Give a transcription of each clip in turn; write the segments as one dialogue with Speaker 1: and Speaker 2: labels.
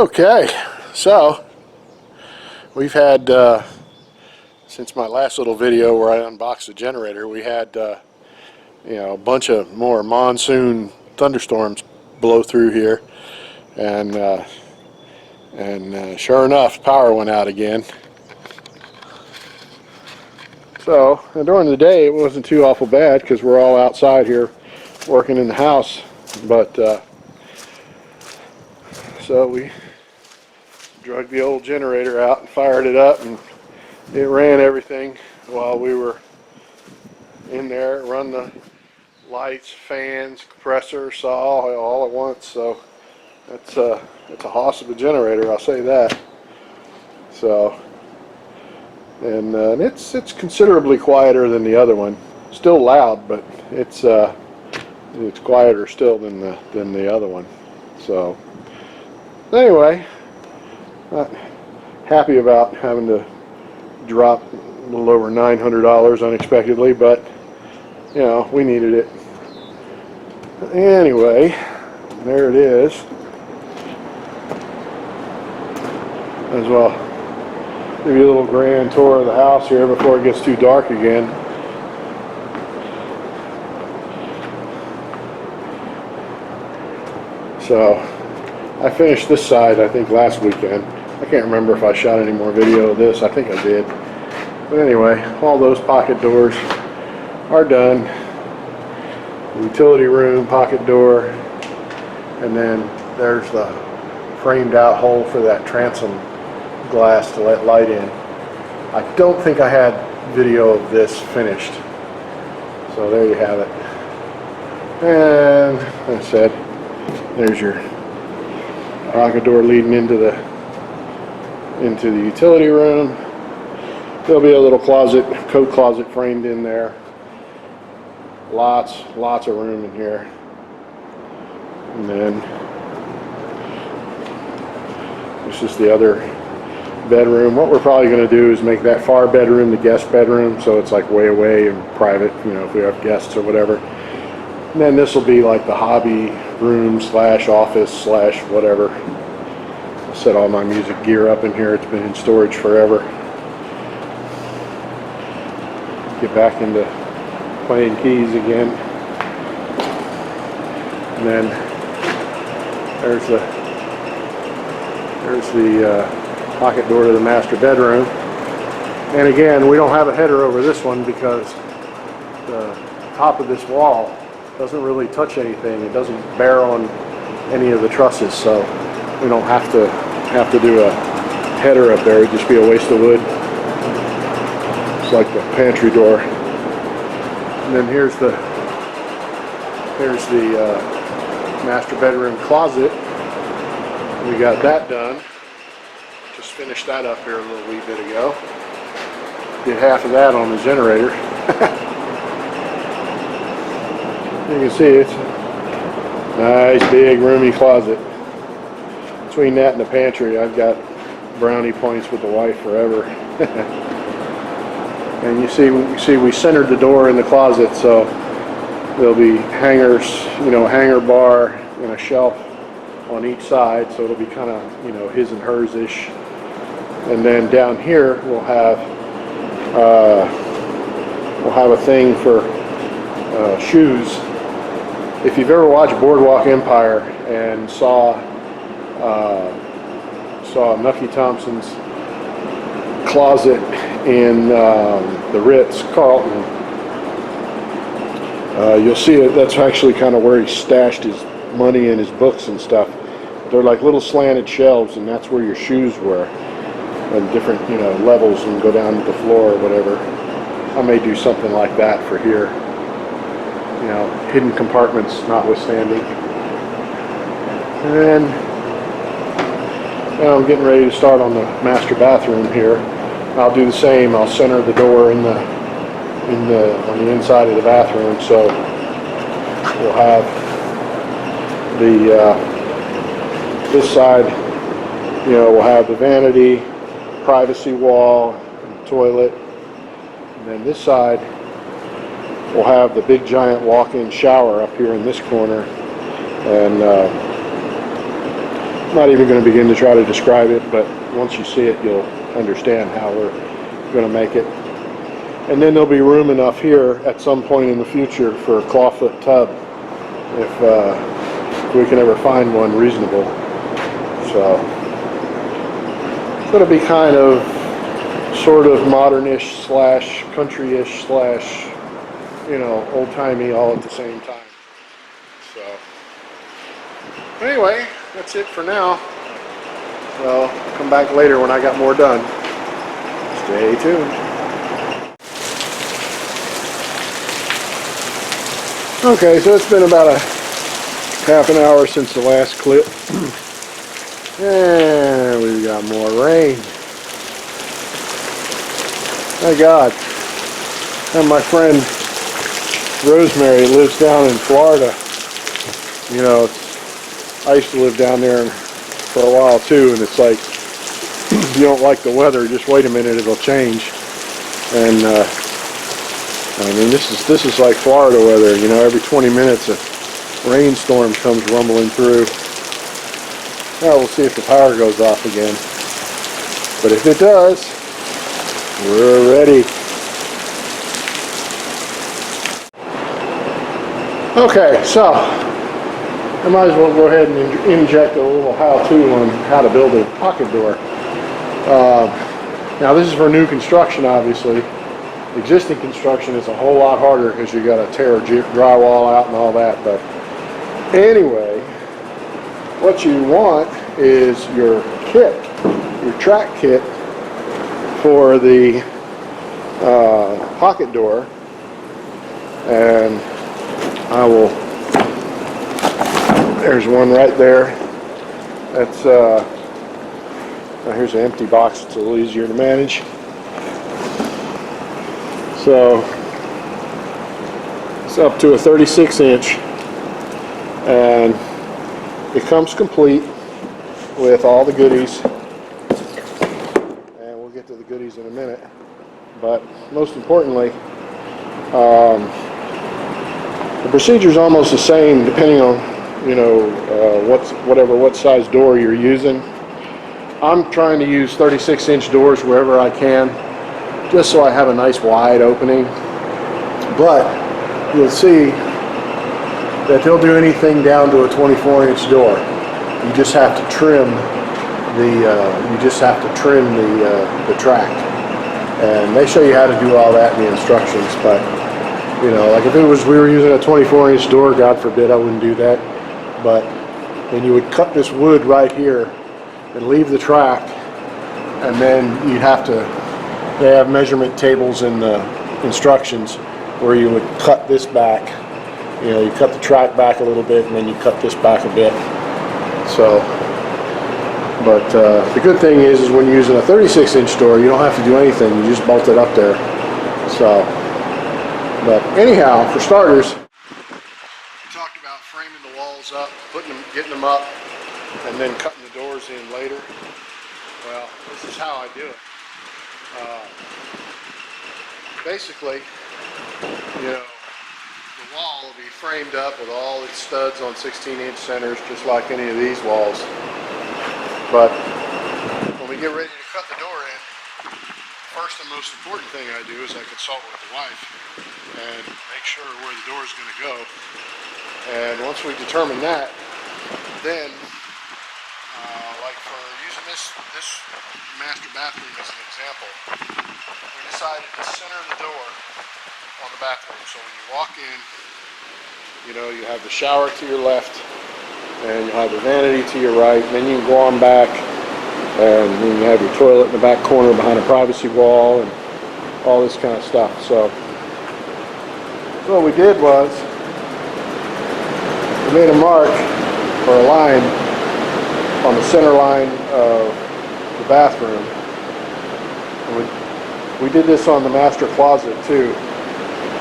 Speaker 1: Okay, so we've had, since my last little video where I unboxed the generator, we had, a bunch of more monsoon thunderstorms blow through here, and sure enough, power went out again. So, and during the day it wasn't too awful bad because we're all outside here working in the house, but so we drug the old generator out and fired it up, and it ran everything while we were in there. It run the lights, fans, compressor, saw all at once. So it's a hoss of a generator, I'll say that. So, and it's considerably quieter than the other one. Still loud, but it's quieter still than the other one. So anyway, not happy about having to drop a little over $900 unexpectedly, but we needed it. Anyway, there it is. As well, give you a little grand tour of the house here before it gets too dark again. So I finished this side, I think, last weekend. I can't remember if I shot any more video of this. I think I did. But anyway, all those pocket doors are done. The utility room, pocket door, and then there's the framed out hole for that transom glass to let light in. I don't think I had video of this finished. So there you have it. And like I said, there's your pocket door leading into the utility room. There'll be a little closet, coat closet framed in there. Lots of room in here. And then this is the other bedroom. What we're probably going to do is make that far bedroom the guest bedroom, so it's like way away and private, if we have guests or whatever. And then this will be like the hobby room slash office slash whatever. I'll set all my music gear up in here. It's been in storage forever. Get back into playing keys again. And then there's the pocket door to the master bedroom. And again, we don't have a header over this one because the top of this wall doesn't really touch anything. It doesn't bear on any of the trusses, so we don't have to do a header up there. It'd just be a waste of wood. It's like the pantry door. And then here's the master bedroom closet. We got that done. Just finished that up here a little wee bit ago. Did half of that on the generator. You can see it's a nice big roomy closet. Between that and the pantry, I've got brownie points with the wife forever. And you see we centered the door in the closet, so there'll be hangers, a hanger bar and a shelf on each side, so it'll be kind of, his and hers-ish. And then down here we'll have a thing for shoes. If you've ever watched Boardwalk Empire and saw Nucky Thompson's closet in the Ritz-Carlton, you'll see it. That's actually kind of where he stashed his money and his books and stuff. They're like little slanted shelves, and that's where your shoes were, and different levels, and go down to the floor or whatever. I may do something like that for here. Hidden compartments notwithstanding. And now I'm getting ready to start on the master bathroom here. I'll do the same. I'll center the door on the inside of the bathroom, so we'll have this side. We'll have the vanity, privacy wall, toilet, and then this side we'll have the big giant walk-in shower up here in this corner, and I'm not even going to begin to try to describe it, but once you see it, you'll understand how we're going to make it. And then there'll be room enough here at some point in the future for a clawfoot tub, if we can ever find one reasonable. So it's going to be kind of sort of modernish slash country-ish slash, you know, old-timey all at the same time. So anyway, that's it for now. So I'll come back later when I got more done. Stay tuned. Okay, so it's been about a half an hour since the last clip. And we've got more rain. Thank God. And my friend Rosemary lives down in Florida. You know, I used to live down there for a while too, and it's like, if you don't like the weather, just wait a minute, it'll change. And I mean, this is like Florida weather. You know, every 20 minutes a rainstorm comes rumbling through. Now we'll see if the power goes off again. But if it does, we're ready. Okay, so I might as well go ahead and inject a little how-to on how to build a pocket door. Now this is for new construction, obviously. Existing construction is a whole lot harder because you got to tear drywall out and all that. But anyway, what you want is your kit, your track kit for the pocket door, and I will. There's one right there. That's now here's an empty box. It's a little easier to manage. So it's up to a 36 inch, and it comes complete with all the goodies, and we'll get to the goodies in a minute. But most importantly, the procedure is almost the same depending on, you know, what size door you're using. I'm trying to use 36 inch doors wherever I can, just so I have a nice wide opening. But you'll see that they'll do anything down to a 24 inch door. You just have to trim the track, and they show you how to do all that in the instructions. But you know, like if we were using a 24 inch door, God forbid, I wouldn't do that. But then you would cut this wood right here and leave the track, and then you'd have to. They have measurement tables in the instructions where you would cut this back. You know, you cut the track back a little bit, and then you cut this back a bit. So, but the good thing is when you're using a 36 inch door, you don't have to do anything. You just bolt it up there. So, but anyhow, for starters, we talked about framing the walls up, getting them up, and then cutting the doors in later. Well, this is how I do it. Basically, you know, the wall will be framed up with all its studs on 16-inch centers, just like any of these walls. But when we get ready to cut the door in, first and most important thing I do is I consult with the wife and make sure where the door is going to go. And once we determine that, then like for using this master bathroom as an example, we decided to center the door on the bathroom. So when you walk in, you know, you have the shower to your left, and you have the vanity to your right, and then you can go on back, and then you have your toilet in the back corner behind a privacy wall, and all this kind of stuff. So what we did was we made a mark or a line on the center line of the bathroom. And we did this on the master closet too,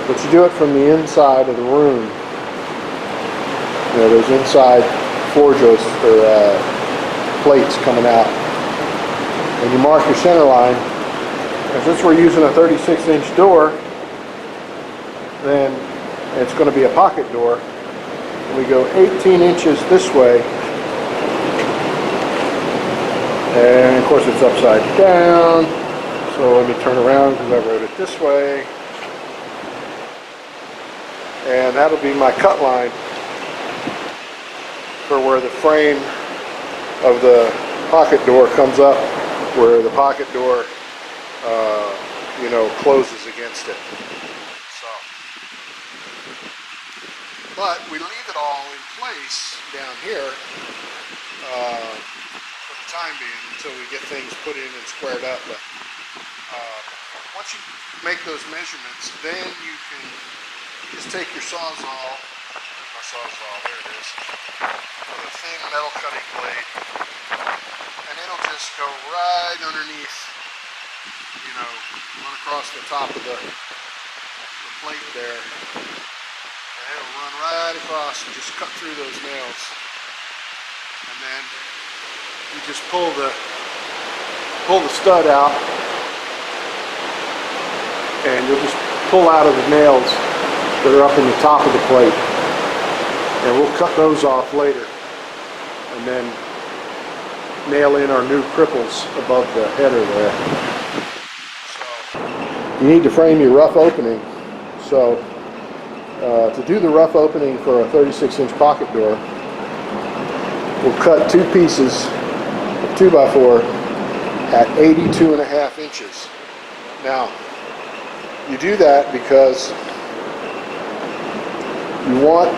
Speaker 1: but you do it from the inside of the room. You know, there's inside floor joists or plates coming out, and you mark your center line. And since we're using a 36-inch door, then it's going to be a pocket door. We go 18 inches this way, And of course it's upside down. So let me turn around because I wrote it this way. And that'll be my cut line for where the frame of the pocket door comes up, where the pocket door closes against it. So, but we leave it all in place down here for the time being until we get things put in and squared up. But once you make those measurements, then you can just take your sawzall. There's my sawzall, there it is, with a thin metal cutting blade, and it'll just go right underneath, run across the top of the plate there, and it'll run right across and just cut through those nails. And then you just pull the stud out, and you'll just pull out of the nails that are up in the top of the plate, and we'll cut those off later, and then nail in our new cripples above the header there. So you need to frame your rough opening. So to do the rough opening for a 36-inch pocket door, we'll cut two pieces of 2x4 at 82.5 inches. Now, you do that because you want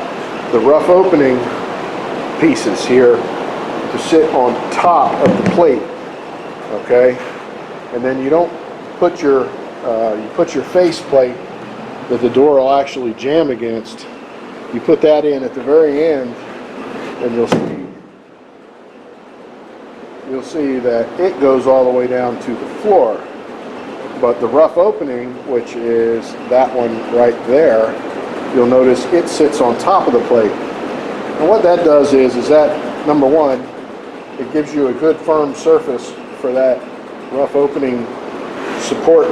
Speaker 1: the rough opening pieces here to sit on top of the plate, okay? And then you don't put your face plate that the door will actually jam against. You put that in at the very end, and you'll see that it goes all the way down to the floor. But the rough opening, which is that one right there, you'll notice it sits on top of the plate. And what that does is that, number one, it gives you a good firm surface for that rough opening support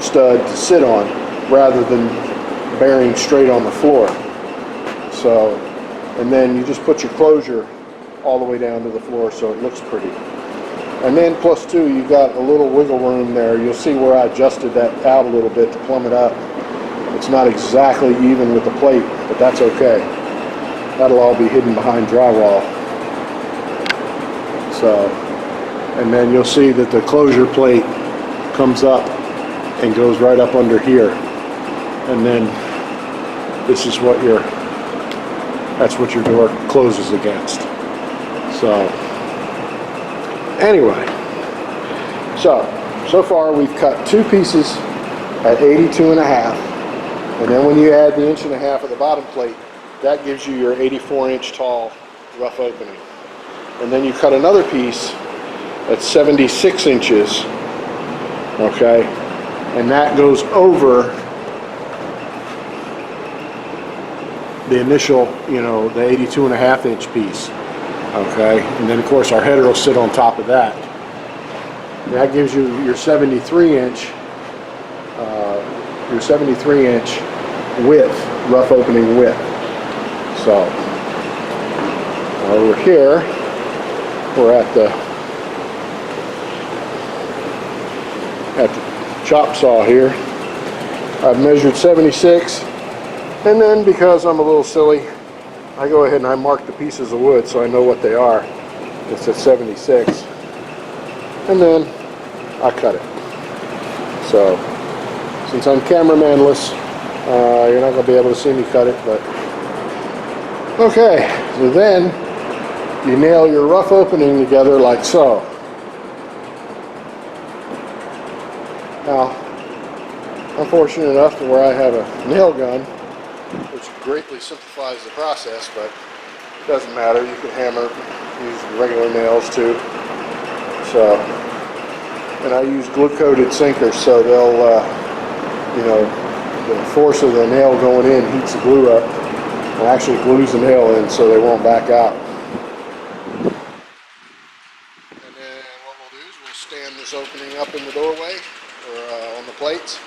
Speaker 1: stud to sit on, rather than bearing straight on the floor. So, and then you just put your closure all the way down to the floor so it looks pretty. And then plus two, you've got a little wiggle room there. You'll see where I adjusted that out a little bit to plumb it up. It's not exactly even with the plate, but that's okay. That'll all be hidden behind drywall. So, and then you'll see that the closure plate comes up and goes right up under here. And then this is what that's what your door closes against. So, anyway, so far we've cut two pieces at 82.5, and then when you add the 1.5 inches of the bottom plate, that gives you your 84-inch tall rough opening. And then you cut another piece at 76 inches, okay, and that goes over the initial, the 82.5-inch piece, okay, and then of course our header will sit on top of that. And that gives you your 73-inch, width, rough opening width. So over here, we're at the chop saw here. I've measured 76. And then, because I'm a little silly, I go ahead and I mark the pieces of wood so I know what they are. It's at 76. And then I cut it. So, since I'm cameramanless, you're not going to be able to see me cut it, but... Okay, so then you nail your rough opening together like so. Now, I'm fortunate enough to where I have a nail gun, which greatly simplifies the process, but it doesn't matter. You can hammer, use regular nails too. So, and I use glue-coated sinkers, so they'll, the force of the nail going in heats the glue up and actually glues the nail in so they won't back out. And then what we'll do is we'll stand this opening up in the doorway or on the plates,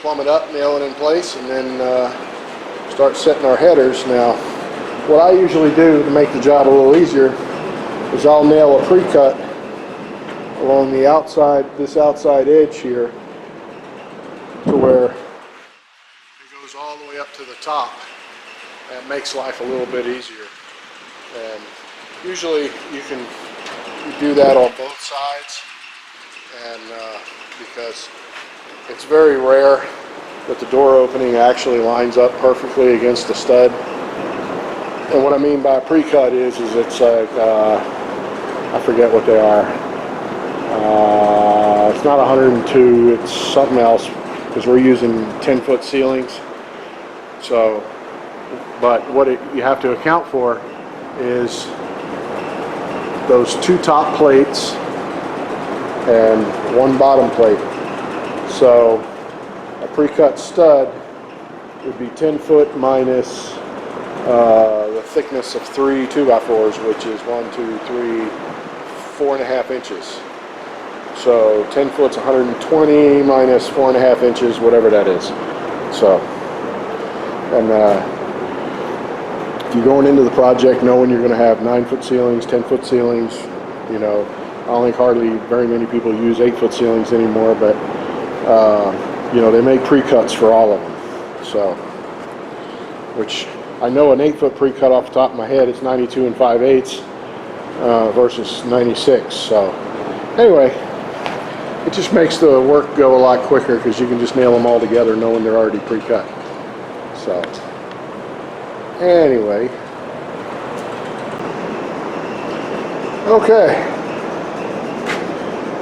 Speaker 1: plumb it up, nail it in place, and then start setting our headers. Now, what I usually do to make the job a little easier is I'll nail a pre-cut along the outside, this outside edge here, to where it goes all the way up to the top. That makes life a little bit easier. And usually you can do that on both sides, and because it's very rare that the door opening actually lines up perfectly against the stud. And what I mean by pre-cut is it's like, I forget what they are. It's not 102, it's something else, because we're using 10-foot ceilings. So, but what you have to account for is those two top plates and one bottom plate. So a pre-cut stud would be 10 foot minus the thickness of 3 2x4s, which is 4.5 inches. So 10 foot's 120 minus 4.5 inches, whatever that is. So, and if you're going into the project knowing you're going to have 9-foot ceilings, 10-foot ceilings, you know, I don't think hardly very many people use 8-foot ceilings anymore, but you know, they make pre-cuts for all of them. So, which I know an 8-foot pre-cut off the top of my head, it's 92 5/8 versus 96. So anyway, it just makes the work go a lot quicker because you can just nail them all together knowing they're already pre-cut. So anyway, okay,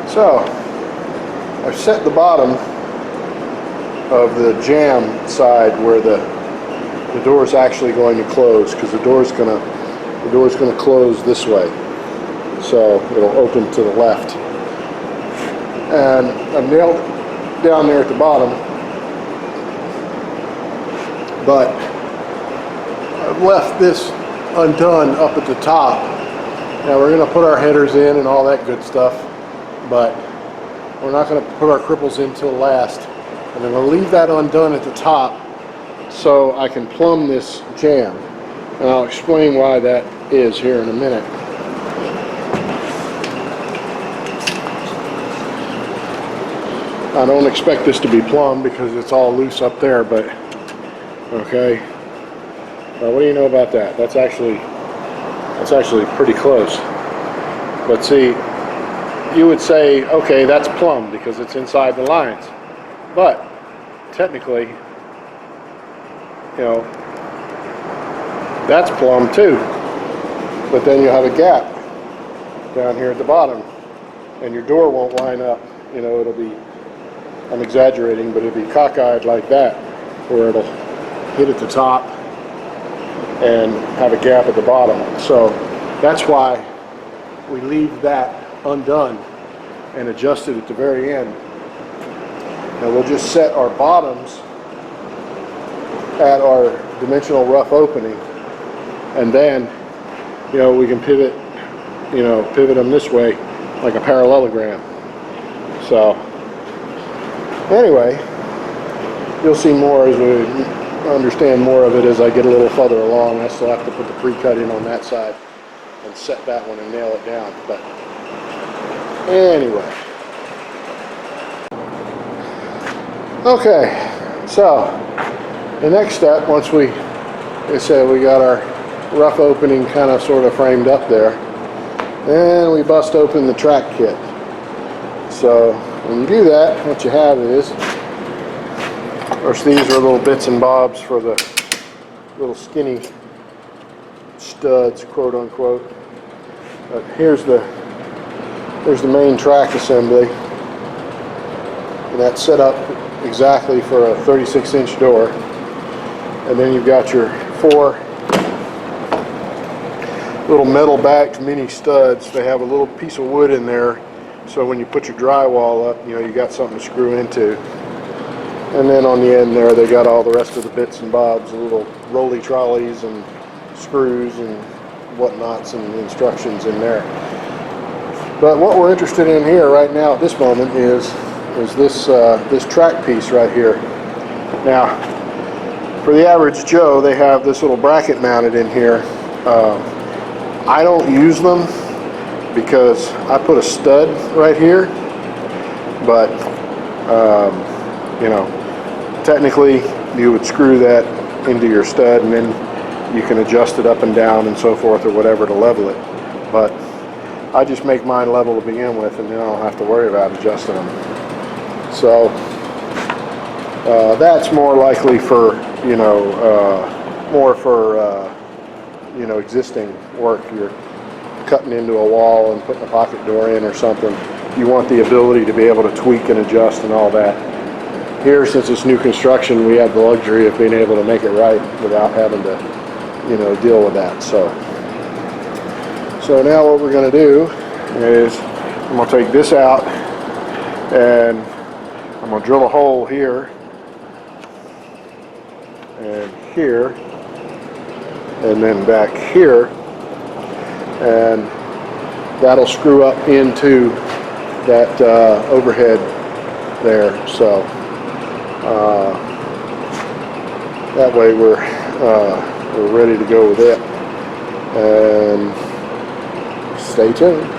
Speaker 1: so I've set the bottom of the jamb side where the door is actually going to close, because the door is going to close this way, so it'll open to the left. And I've nailed it down there at the bottom, but I've left this undone up at the top. Now we're going to put our headers in and all that good stuff, but we're not going to put our cripples in till last. And I'm going to leave that undone at the top so I can plumb this jamb. And I'll explain why that is here in a minute. I don't expect this to be plumbed because it's all loose up there, but okay. What do you know about that? That's actually pretty close. But see, you would say, okay, that's plumbed because it's inside the lines. But technically, you know, that's plumbed too. But then you have a gap down here at the bottom, and your door won't line up. You know, it'll be, I'm exaggerating, but it'll be cockeyed like that, where it'll hit at the top and have a gap at the bottom. So that's why we leave that undone and adjust it at the very end. Now we'll just set our bottoms at our dimensional rough opening, and then, you know, we can pivot them this way like a parallelogram. So anyway, you'll see more as we understand more of it as I get a little further along. I still have to put the pre-cut in on that side and set that one and nail it down. But anyway, okay, so the next step, once we, like I said, we got our rough opening kind of sort of framed up there, and we bust open the track kit. So when you do that, what you have is, of course, these are little bits and bobs for the little skinny studs, quote unquote. But here's the main track assembly, and that's set up exactly for a 36-inch door. And then you've got your 4 little metal backed mini studs. They have a little piece of wood in there, so when you put your drywall up, you know, you got something to screw into. And then on the end there, they got all the rest of the bits and bobs, the little rolly trolleys and screws and whatnots and instructions in there. But what we're interested in here right now at this moment is this track piece right here. Now, for the average Joe, they have this little bracket mounted in here. I don't use them because I put a stud right here, but you know, technically you would screw that into your stud and then you can adjust it up and down and so forth or whatever to level it. But I just make mine level to begin with, and then I don't have to worry about adjusting them. So that's more likely for, you know, more for you know, existing work. You're cutting into a wall and putting a pocket door in or something. You want the ability to be able to tweak and adjust and all that. Here, since it's new construction, we have the luxury of being able to make it right without having to, you know, deal with that. So now what we're going to do is I'm going to take this out and I'm going to drill a hole here and here and then back here, and that'll screw up into that overhead there. So that way we're ready to go with it. And stay tuned.